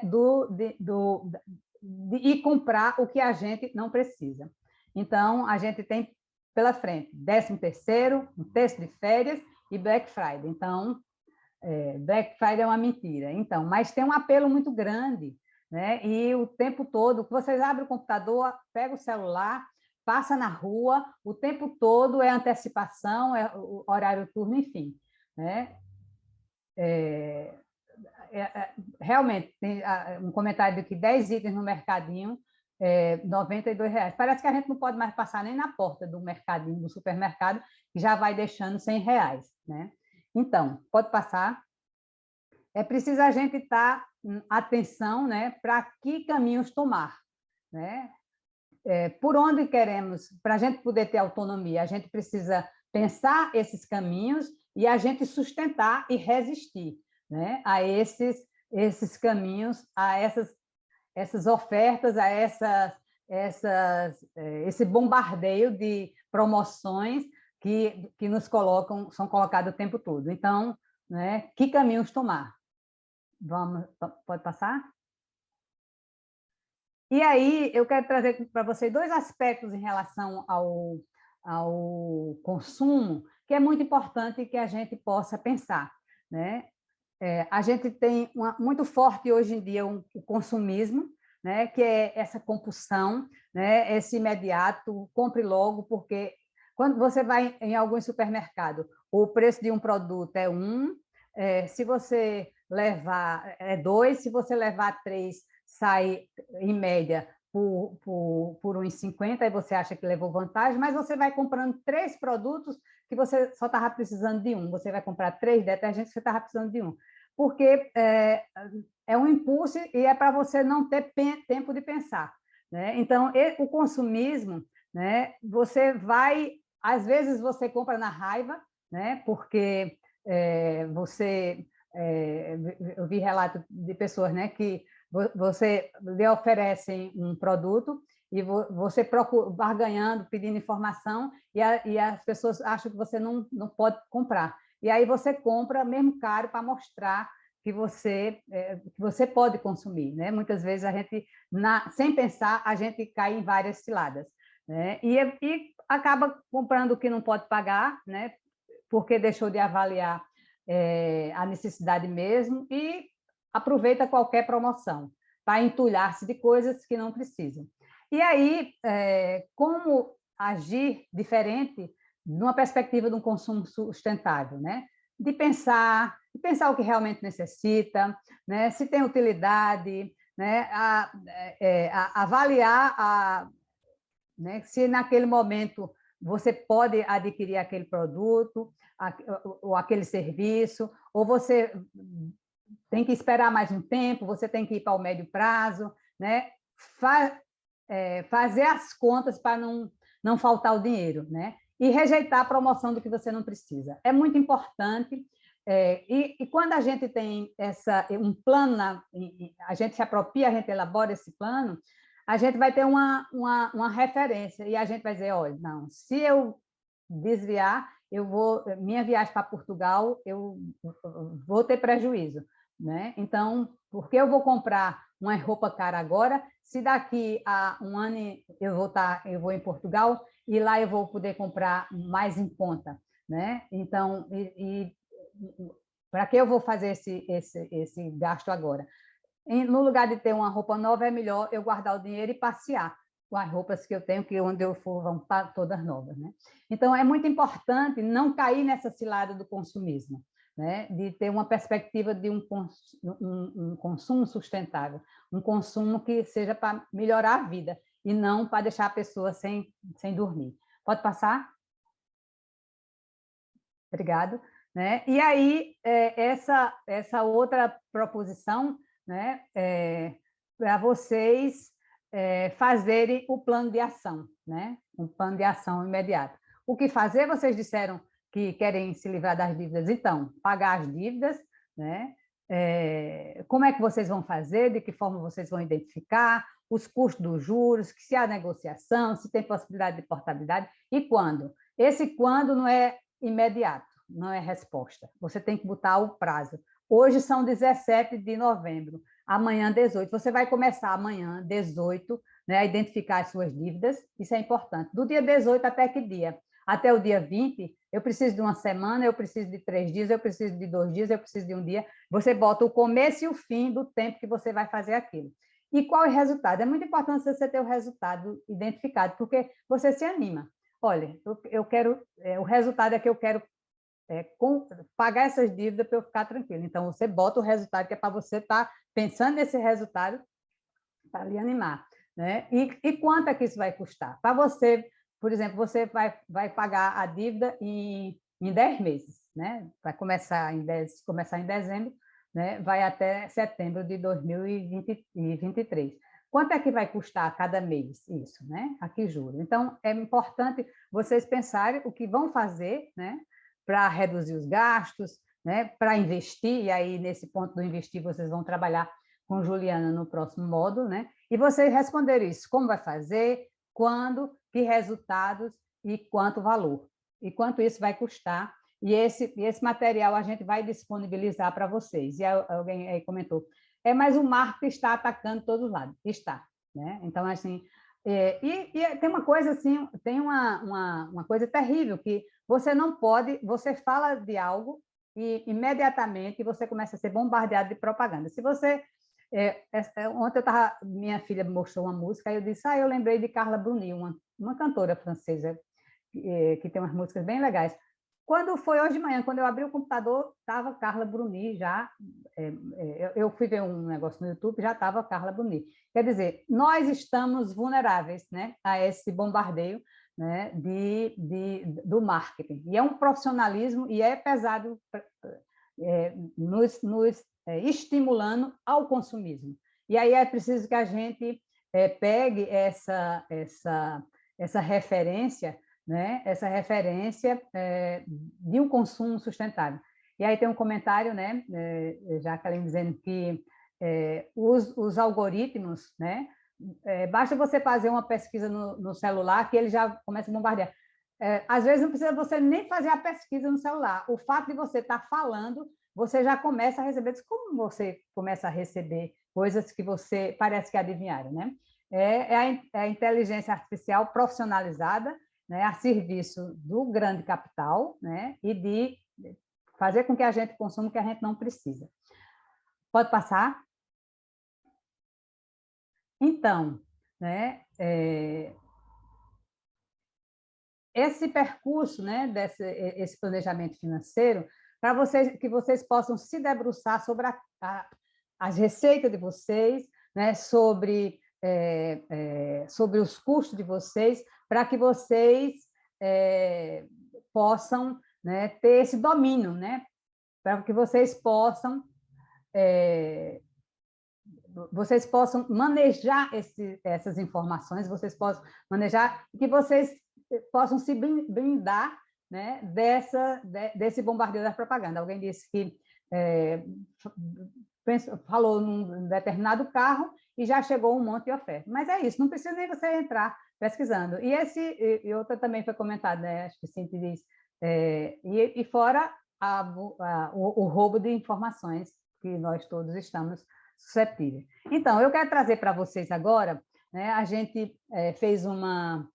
de ir comprar o que a gente não precisa. Então, a gente tem pela frente 13º, um texto de férias e Black Friday. Então, Black Friday é uma mentira. Então, mas tem um apelo muito grande, né? E o tempo todo, vocês abrem o computador, pega o celular, passa na rua, o tempo todo é antecipação, é o horário turno, enfim, né? Realmente, tem um comentário de que 10 itens no mercadinho, R$ 92. Parece que a gente não pode mais passar nem na porta do mercadinho, do supermercado, que já vai deixando R$ 100, né? Então, pode passar. É preciso a gente estar atenção, né, para que caminhos tomar, né? Por onde queremos, para a gente poder ter autonomia, a gente precisa pensar esses caminhos e a gente sustentar e resistir, né, a esses caminhos, a essas ofertas, a esse bombardeio de promoções que nos são colocados o tempo todo. Então, né, que caminhos tomar? Pode passar? E aí, eu quero trazer para vocês dois aspectos em relação ao consumo, que é muito importante que a gente possa pensar, né? A gente tem muito forte hoje em dia o consumismo, né? Que é essa compulsão, né? Esse imediato, compre logo, porque quando você vai em algum supermercado, o preço de um produto é se você levar é dois, se você levar três, sai em média por 1,50, aí você acha que levou vantagem, mas você vai comprando três produtos que você só estava precisando de um, você vai comprar três detergentes que você estava precisando de um, porque é um impulso e é para você não ter tempo de pensar, né? Então, o consumismo, né? Você vai, às vezes você compra na raiva, né? Porque eu vi relato de pessoas, né, que você lhe oferecem um produto e você procura barganhando, pedindo informação, e as pessoas acham que você não pode comprar. E aí você compra mesmo caro para mostrar que você pode consumir, né? Muitas vezes a gente, sem pensar, a gente cai em várias ciladas, né? E acaba comprando o que não pode pagar, né? Porque deixou de avaliar a necessidade mesmo e aproveita qualquer promoção para entulhar-se de coisas que não precisam. E aí, como agir diferente numa perspectiva de um consumo sustentável, né? De pensar o que realmente necessita, né? Se tem utilidade, né? Avaliar né? Se naquele momento você pode adquirir aquele produto ou aquele serviço, ou você tem que esperar mais um tempo, você tem que ir para o médio prazo, né? Fazer as contas para não faltar o dinheiro, né? E rejeitar a promoção do que você não precisa. É muito importante. E quando a gente tem um plano, a gente se apropria, a gente elabora esse plano, a gente vai ter uma referência e a gente vai dizer, olha, não, se eu desviar, minha viagem para Portugal, eu vou ter prejuízo, né? Então, por que eu vou comprar uma roupa cara agora, se daqui a um ano eu vou em Portugal e lá eu vou poder comprar mais em conta, né? Então, para que eu vou fazer esse gasto agora? No lugar de ter uma roupa nova, é melhor eu guardar o dinheiro e passear com as roupas que eu tenho, que onde eu for vão estar todas novas, né? Então, é muito importante não cair nessa cilada do consumismo, né? De ter uma perspectiva de um consumo sustentável, um consumo que seja para melhorar a vida e não para deixar a pessoa sem dormir. Pode passar? Obrigado. Né? E aí, essa outra proposição, né, para vocês fazerem o plano de ação, né? Um plano de ação imediato. O que fazer? Vocês disseram que querem se livrar das dívidas, então, pagar as dívidas, né? Como é que vocês vão fazer, de que forma vocês vão identificar, os custos dos juros, se há negociação, se tem possibilidade de portabilidade, e quando? Esse quando não é imediato, não é resposta. Você tem que botar o prazo. Hoje são 17 de novembro, amanhã 18. Você vai começar amanhã, 18, né, a identificar as suas dívidas, isso é importante. Do dia 18 até que dia? Até o dia 20, eu preciso de uma semana, eu preciso de 3 dias, eu preciso de 2 dias, eu preciso de um dia. Você bota o começo e o fim do tempo que você vai fazer aquilo. E qual é o resultado? É muito importante você ter o resultado identificado, porque você se anima. Olha, eu quero, o resultado é que eu quero pagar essas dívidas para eu ficar tranquilo. Então, você bota o resultado que é para você estar pensando nesse resultado para lhe animar, né? E quanto é que isso vai custar? Para você, por exemplo, você vai pagar a dívida em 10 meses, né? Vai começar começar em dezembro, né? Vai até setembro de 2023. Quanto é que vai custar cada mês isso, né? Aqui juros. Então, é importante vocês pensarem o que vão fazer, né? Para reduzir os gastos, né? Para investir, e aí nesse ponto do investir vocês vão trabalhar com Juliana no próximo módulo, né? E vocês responderam isso, como vai fazer, quando, que resultados e quanto valor. E quanto isso vai custar. E esse material a gente vai disponibilizar para vocês. E alguém aí comentou, mas o marketing está atacando todos os lados. Está. né? Então, assim, tem uma coisa assim, tem uma coisa terrível, que você não pode, você fala de algo e imediatamente você começa a ser bombardeado de propaganda. Se você... ontem minha filha mostrou uma música, aí eu disse, eu lembrei de Carla Bruni, uma cantora francesa, que tem umas músicas bem legais. Quando foi hoje de manhã, quando eu abri o computador, estava Carla Bruni já. Eu fui ver um negócio no YouTube, já estava Carla Bruni. Quer dizer, nós estamos vulneráveis, né, a esse bombardeio, né, do marketing. E é um profissionalismo e é pesado, nos estimulando ao consumismo. E aí é preciso que a gente pegue essa referência, né? Essa referência de um consumo sustentável. E aí tem um comentário, né, Jacqueline, dizendo que os algoritmos, né, basta você fazer uma pesquisa no celular que ele já começa a bombardear. Às vezes não precisa você nem fazer a pesquisa no celular. O fato de você estar falando, você já começa a receber. Como você começa a receber coisas que você parece que adivinharam, né? É a inteligência artificial profissionalizada, né, a serviço do grande capital, né, e de fazer com que a gente consuma o que a gente não precisa. Pode passar? Então, né, esse percurso, né, esse planejamento financeiro, para que vocês possam se debruçar sobre as receitas de vocês, né, sobre os custos de vocês, para que vocês possam, né, ter esse domínio, né, para que vocês possam manejar essas informações, vocês possam manejar, que vocês possam se blindar, né, desse bombardeio da propaganda. Alguém disse que falou num determinado carro e já chegou um monte de oferta. Mas é isso, não precisa nem você entrar pesquisando. E outra também foi comentada, né? Acho que Cintia diz, e fora o roubo de informações que nós todos estamos suscetíveis. Então, eu quero trazer para vocês agora, né, a gente fez uma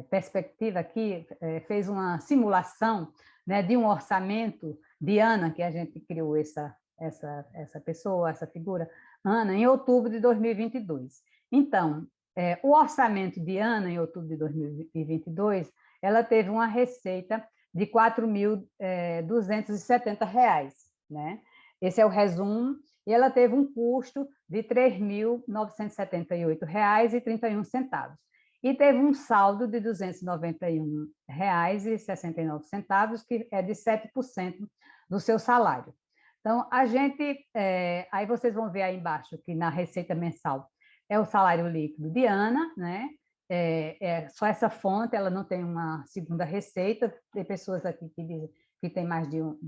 perspectiva aqui, fez uma simulação, né, de um orçamento de Ana, que a gente criou essa pessoa, essa figura, Ana, em outubro de 2022. Então, o orçamento de Ana, em outubro de 2022, ela teve uma receita de R$ 4.270, né? Esse é o resumo, e ela teve um custo de R$ 3.978,31. E teve um saldo de R$ 291,69, que é de 7% do seu salário. Então, a gente... aí vocês vão ver aí embaixo que na receita mensal é o salário líquido de Ana, né? Só essa fonte, ela não tem uma segunda receita. Tem pessoas aqui que dizem que tem mais de um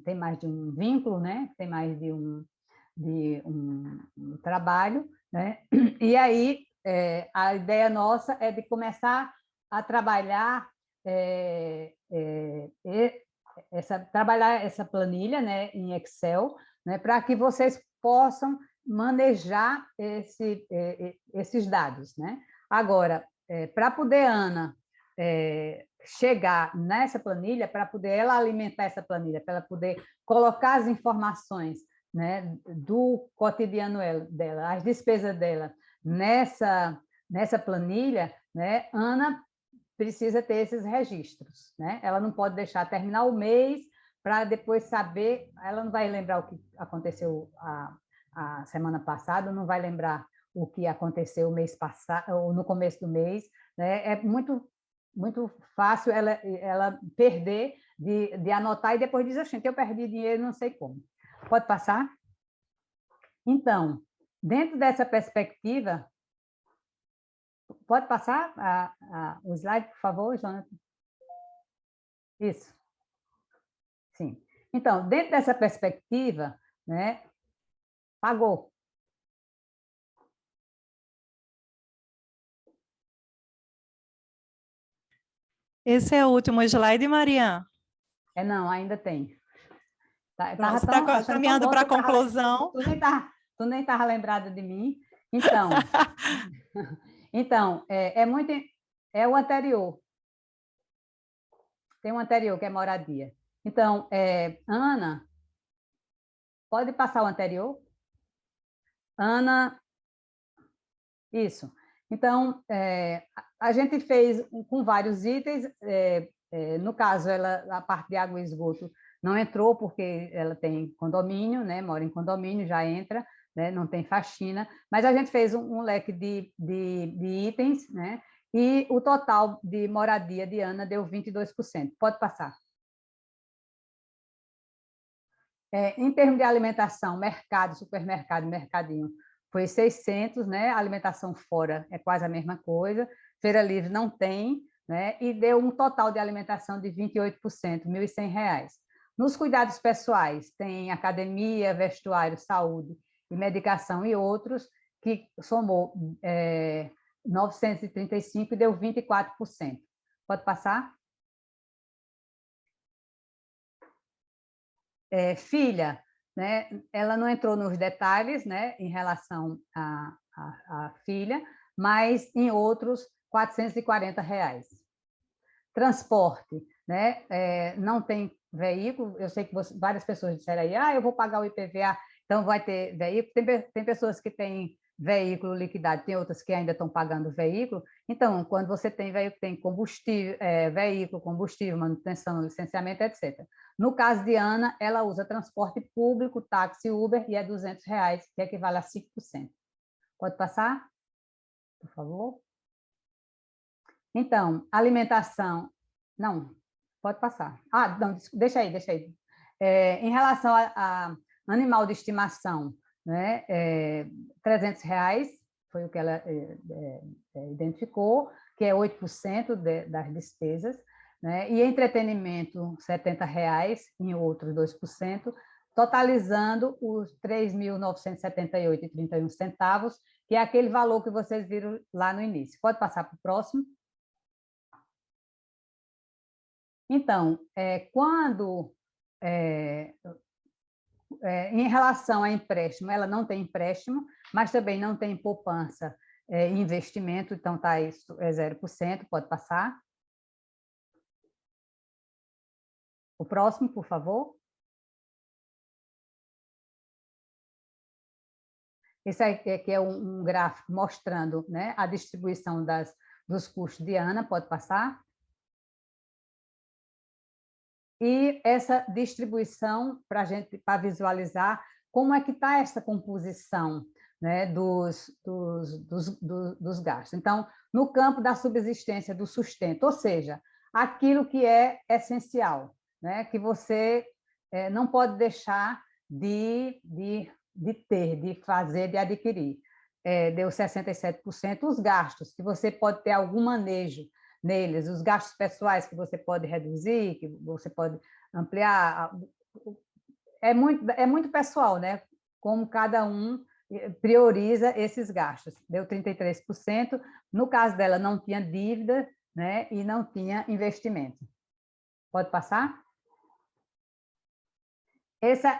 vínculo, né? Tem mais de um trabalho, né? E aí a ideia nossa é de começar a trabalhar essa planilha, né, em Excel, né, para que vocês possam manejar esses dados, né? Agora, para poder Ana chegar nessa planilha, para poder ela alimentar essa planilha, para ela poder colocar as informações, né, do cotidiano dela, as despesas dela nessa planilha, né, Ana precisa ter esses registros, né? Ela não pode deixar terminar o mês para depois saber, ela não vai lembrar o que aconteceu a semana passada, não vai lembrar o que aconteceu o mês passado, ou no começo do mês, né? É muito fácil ela perder de anotar e depois dizer, gente, eu perdi dinheiro, não sei como. Pode passar? Então, dentro dessa perspectiva, pode passar o slide, por favor, Jonathan? Isso. Sim. Então, dentro dessa perspectiva, né, pagou. Esse é o último slide, Mariana? Não, ainda tem. Você está caminhando para a conclusão. Tu nem estava lembrada de mim. Então, é o anterior. Tem um anterior, que é moradia. Então, Ana, pode passar o anterior? Ana, isso. Então, a gente fez com vários itens. No caso, a parte de água e esgoto não entrou, porque ela tem condomínio, né? Mora em condomínio, já entra, né? Não tem faxina. Mas a gente fez um leque de itens, né? E o total de moradia de Ana deu 22%. Pode passar. Em termos de alimentação, mercado, supermercado, mercadinho, foi 600, né? Alimentação fora é quase a mesma coisa. Feira livre não tem, né? E deu um total de alimentação de 28%, R$ 1.100. Nos cuidados pessoais, tem academia, vestuário, saúde e medicação e outros, que somou 935 e deu 24%. Pode passar? Filha, né? Ela não entrou nos detalhes, né, em relação à filha, mas em outros R$ 440. Transporte, né? Não tem veículo. Eu sei que várias pessoas disseram aí, eu vou pagar o IPVA, então vai ter veículo. Tem pessoas que têm veículo liquidado, tem outras que ainda estão pagando veículo. Então, quando você tem veículo, tem combustível, veículo, combustível, manutenção, licenciamento, etc. No caso de Ana, ela usa transporte público, táxi, Uber, e é R$ 200, que equivale a 5%. Pode passar, por favor? Então, alimentação... Não, pode passar. Não, deixa aí. Em relação a animal de estimação, né, R$ 300 foi o que ela identificou, que é 8% das despesas, né, e entretenimento, R$ 70, em outros 2%, totalizando os R$ 3.978,31, que é aquele valor que vocês viram lá no início. Pode passar para o próximo? Então, em relação a empréstimo, ela não tem empréstimo, mas também não tem poupança e investimento, então está isso, 0%, pode passar. O próximo, por favor. Esse aqui é um gráfico mostrando, né, a distribuição dos custos de Ana, pode passar. E essa distribuição, para visualizar como é que está essa composição, né, dos gastos. Então, no campo da subsistência, do sustento, ou seja, aquilo que é essencial, né, que você não pode deixar de ter, de fazer, de adquirir. Deu 67%. Os gastos, que você pode ter algum manejo neles, os gastos pessoais que você pode reduzir, que você pode ampliar. É muito pessoal, né? Como cada um prioriza esses gastos. Deu 33%. No caso dela, não tinha dívida, né? E não tinha investimento. Pode passar?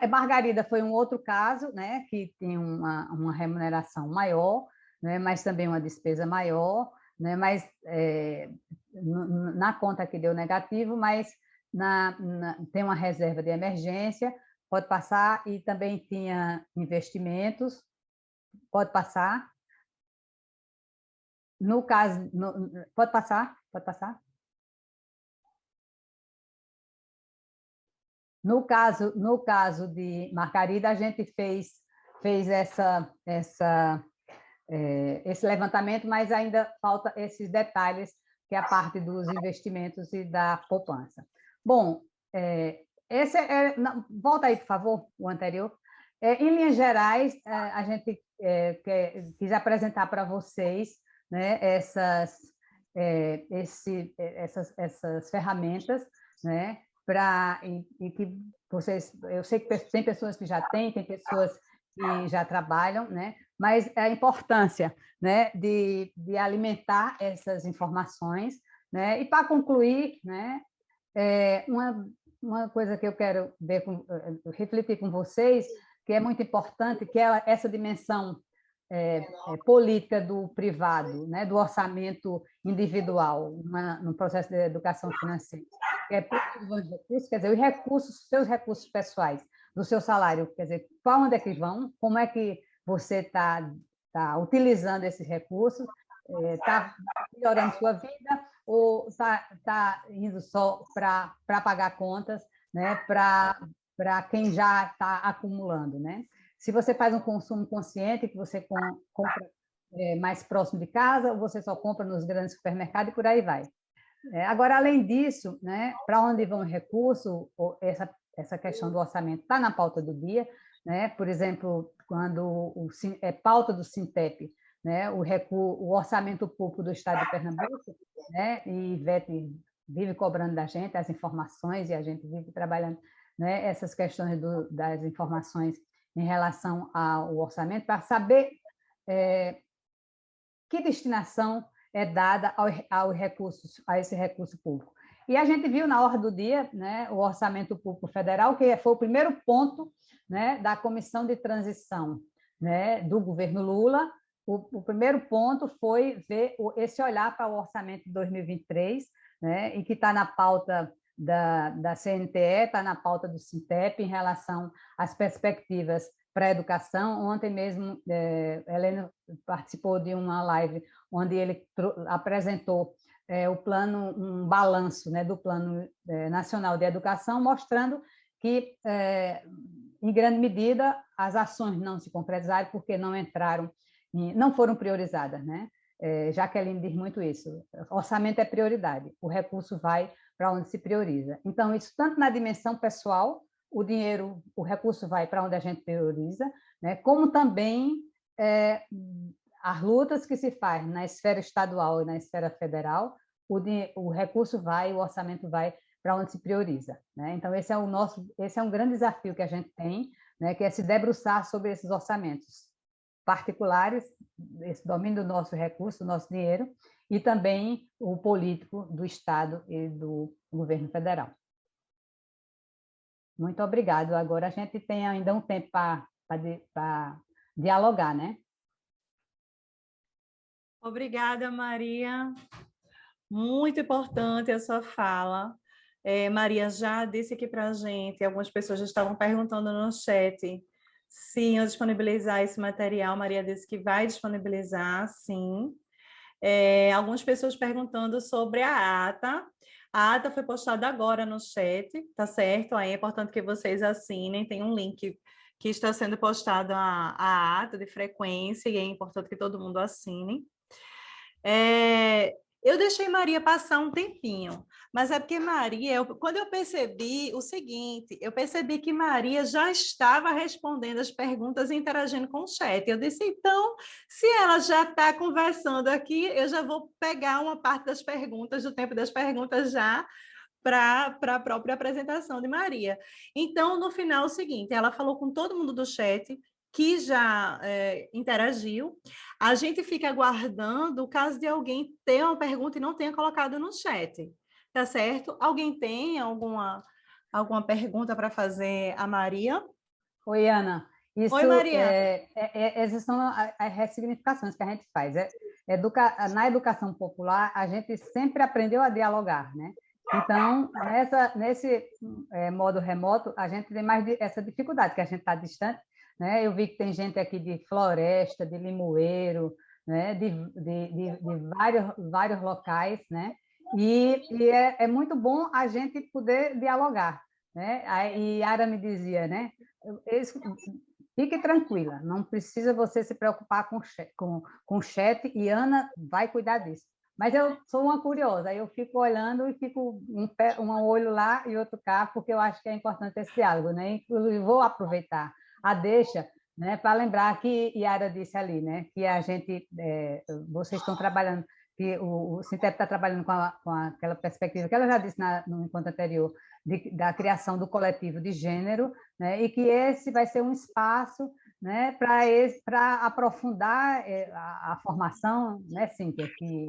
Margarida foi um outro caso, né? Que tem uma remuneração maior, né? Mas também uma despesa maior, né? Mas na conta que deu negativo, mas tem uma reserva de emergência, pode passar, e também tinha investimentos, pode passar. No caso, pode passar, pode passar. No caso de Margarida, a gente fez esse levantamento, mas ainda falta esses detalhes, que é a parte dos investimentos e da poupança. Bom, volta aí, por favor, o anterior. Em linhas gerais, a gente quis apresentar para vocês, né, essas ferramentas, né, e que vocês... Eu sei que tem pessoas que já têm, tem pessoas que já trabalham, né? Mas a importância, né, de alimentar essas informações, né? E para concluir, né, uma coisa que eu quero refletir com vocês que é muito importante, que é essa dimensão política do privado, né, do orçamento individual no processo de educação financeira. Os recursos, quer dizer, os recursos, seus recursos pessoais, do seu salário, quer dizer, para onde é que vão, como é que você está utilizando esses recursos, está melhorando sua vida ou está indo só para pagar contas, né, para quem já está acumulando, né? Se você faz um consumo consciente, que você compra mais próximo de casa, ou você só compra nos grandes supermercados e por aí vai. Agora, além disso, né, para onde vão os recursos, essa questão do orçamento está na pauta do dia, né? Por exemplo, quando é pauta do Sintep, né, o orçamento público do Estado de Pernambuco, né, e Ivete vive cobrando da gente as informações e a gente vive trabalhando, né, essas questões das informações em relação ao orçamento para saber que destinação é dada a esse recurso público. E a gente viu na ordem do dia, né, o Orçamento Público Federal, que foi o primeiro ponto, né, da Comissão de Transição, né, do governo Lula. O primeiro ponto foi ver esse olhar para o orçamento de 2023, né, e que está na pauta da CNTE, está na pauta do Sintep em relação às perspectivas para a educação. Ontem mesmo, Helena participou de uma live onde ele apresentou o plano, um balanço, né, do Plano Nacional de Educação, mostrando que, em grande medida, as ações não se concretizaram porque não foram priorizadas, né? Jaqueline diz muito isso. Orçamento é prioridade, o recurso vai para onde se prioriza. Então, isso tanto na dimensão pessoal, o recurso vai para onde a gente prioriza, né? Como também as lutas que se faz na esfera estadual e na esfera federal, o recurso vai, o orçamento vai para onde se prioriza, né? Então, esse é um grande desafio que a gente tem, né? Que é se debruçar sobre esses orçamentos particulares, esse domínio do nosso recurso, do nosso dinheiro, e também o político do Estado e do governo federal. Muito obrigado. Agora a gente tem ainda um tempo para dialogar, né? Obrigada, Maria. Muito importante a sua fala. Maria já disse aqui para a gente, algumas pessoas já estavam perguntando no chat se eu disponibilizar esse material. Maria disse que vai disponibilizar, sim. Algumas pessoas perguntando sobre a ata. A ata foi postada agora no chat, tá certo? Aí é importante que vocês assinem, tem um link que está sendo postado a ata de frequência, e é importante que todo mundo assine. Eu deixei Maria passar um tempinho, mas é porque Maria, quando eu percebi o seguinte, eu percebi que Maria já estava respondendo as perguntas e interagindo com o chat. Eu disse, então, se ela já está conversando aqui, eu já vou pegar uma parte das perguntas, do tempo das perguntas já, para a própria apresentação de Maria. Então, no final, é o seguinte, ela falou com todo mundo do chat, que já interagiu. A gente fica aguardando o caso de alguém ter uma pergunta e não tenha colocado no chat, tá certo? Alguém tem alguma pergunta para fazer a Maria? Oi, Ana. Oi, Maria. Essas são as ressignificações que a gente faz. Na educação popular, a gente sempre aprendeu a dialogar, né? Então, nesse modo remoto, a gente tem mais essa dificuldade, que a gente está distante, né? Eu vi que tem gente aqui de Floresta, de Limoeiro, né? de vários locais, né? E é muito bom a gente poder dialogar, né? E Ara me dizia, né? Fique tranquila, não precisa você se preocupar com o chat, e Ana vai cuidar disso. Mas eu sou uma curiosa, aí eu fico olhando e fico um olho lá e outro cá, porque eu acho que é importante esse diálogo, né? Inclusive, vou aproveitar a deixa, né, para lembrar que Yara disse ali, né, que vocês estão trabalhando, que o Sintep está trabalhando com aquela perspectiva que ela já disse no encontro anterior, da criação do coletivo de gênero, né, e que esse vai ser um espaço, né, para aprofundar a formação, né, Cíntia, que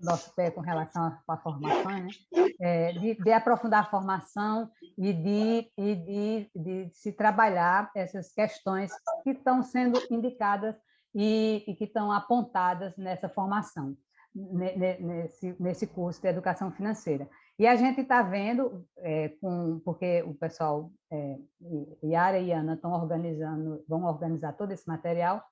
nosso pé com relação à formação, né? De aprofundar a formação e de se trabalhar essas questões que estão sendo indicadas e que estão apontadas nessa formação, nesse curso de educação financeira. E a gente está vendo, porque o pessoal, Yara e Ana, vão organizar todo esse material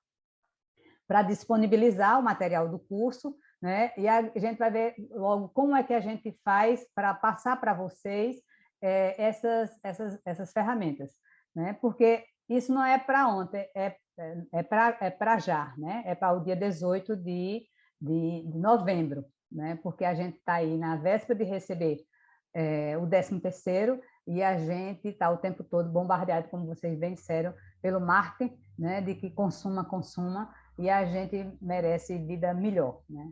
para disponibilizar o material do curso, né? E a gente vai ver logo como é que a gente faz para passar para vocês essas ferramentas, né? Porque isso não é para ontem, é para já, né? É para o dia 18 de novembro, né? Porque a gente está aí na véspera de receber o 13º e a gente está o tempo todo bombardeado, como vocês bem disseram, pelo marketing, né? De que consuma, e a gente merece vida melhor, né?